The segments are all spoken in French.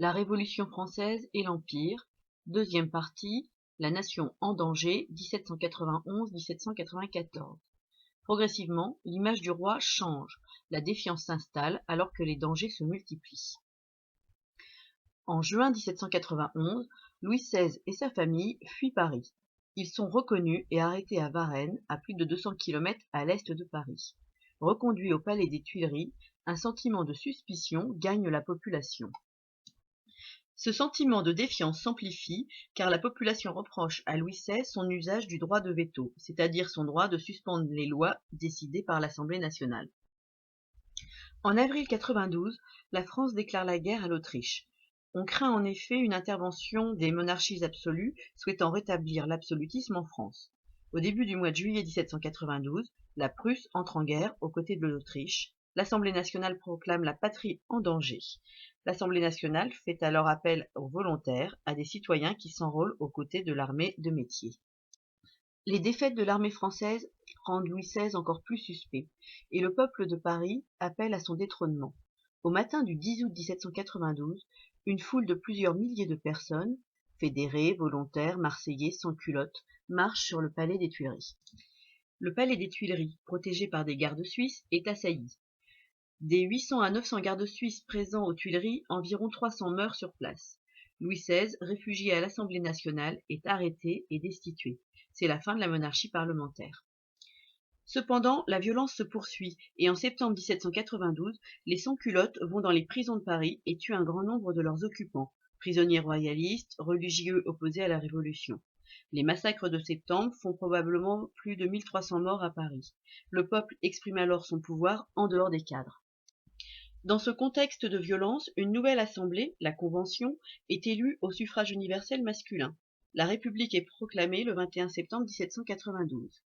La Révolution française et l'Empire, deuxième partie, la nation en danger, 1791-1794. Progressivement, l'image du roi change, la défiance s'installe alors que les dangers se multiplient. En juin 1791, Louis XVI et sa famille fuient Paris. Ils sont reconnus et arrêtés à Varennes, à plus de 200 km à l'est de Paris. Reconduits au palais des Tuileries, un sentiment de suspicion gagne la population. Ce sentiment de défiance s'amplifie car la population reproche à Louis XVI son usage du droit de veto, c'est-à-dire son droit de suspendre les lois décidées par l'Assemblée nationale. En avril 92, la France déclare la guerre à l'Autriche. On craint en effet une intervention des monarchies absolues souhaitant rétablir l'absolutisme en France. Au début du mois de juillet 1792, la Prusse entre en guerre aux côtés de l'Autriche. L'Assemblée nationale proclame la patrie en danger. L'Assemblée nationale fait alors appel aux volontaires, à des citoyens qui s'enrôlent aux côtés de l'armée de métier. Les défaites de l'armée française rendent Louis XVI encore plus suspect, et le peuple de Paris appelle à son détrônement. Au matin du 10 août 1792, une foule de plusieurs milliers de personnes, fédérés, volontaires, marseillais, sans culottes, marche sur le palais des Tuileries. Le palais des Tuileries, protégé par des gardes suisses, est assailli. Des 800 à 900 gardes suisses présents aux Tuileries, environ 300 meurent sur place. Louis XVI, réfugié à l'Assemblée nationale, est arrêté et destitué. C'est la fin de la monarchie parlementaire. Cependant, la violence se poursuit et en septembre 1792, les sans-culottes vont dans les prisons de Paris et tuent un grand nombre de leurs occupants, prisonniers royalistes, religieux opposés à la Révolution. Les massacres de septembre font probablement plus de 1300 morts à Paris. Le peuple exprime alors son pouvoir en dehors des cadres. Dans ce contexte de violence, une nouvelle assemblée, la Convention, est élue au suffrage universel masculin. La République est proclamée le 21 septembre 1792.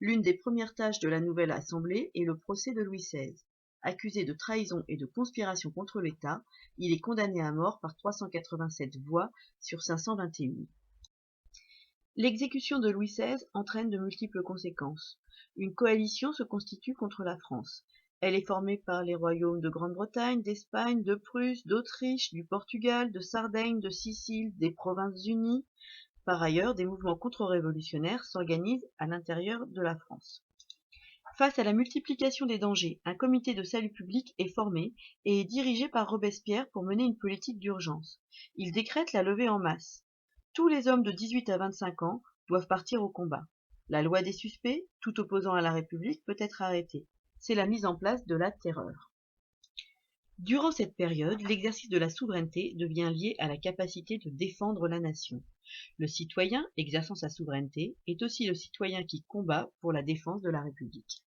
L'une des premières tâches de la nouvelle assemblée est le procès de Louis XVI. Accusé de trahison et de conspiration contre l'État, il est condamné à mort par 387 voix sur 521. L'exécution de Louis XVI entraîne de multiples conséquences. Une coalition se constitue contre la France. Elle est formée par les royaumes de Grande-Bretagne, d'Espagne, de Prusse, d'Autriche, du Portugal, de Sardaigne, de Sicile, des Provinces-Unies. Par ailleurs, des mouvements contre-révolutionnaires s'organisent à l'intérieur de la France. Face à la multiplication des dangers, un comité de salut public est formé et est dirigé par Robespierre pour mener une politique d'urgence. Il décrète la levée en masse. Tous les hommes de 18 à 25 ans doivent partir au combat. La loi des suspects, tout opposant à la République, peut être arrêté. C'est la mise en place de la terreur. Durant cette période, l'exercice de la souveraineté devient lié à la capacité de défendre la nation. Le citoyen, exerçant sa souveraineté, est aussi le citoyen qui combat pour la défense de la République.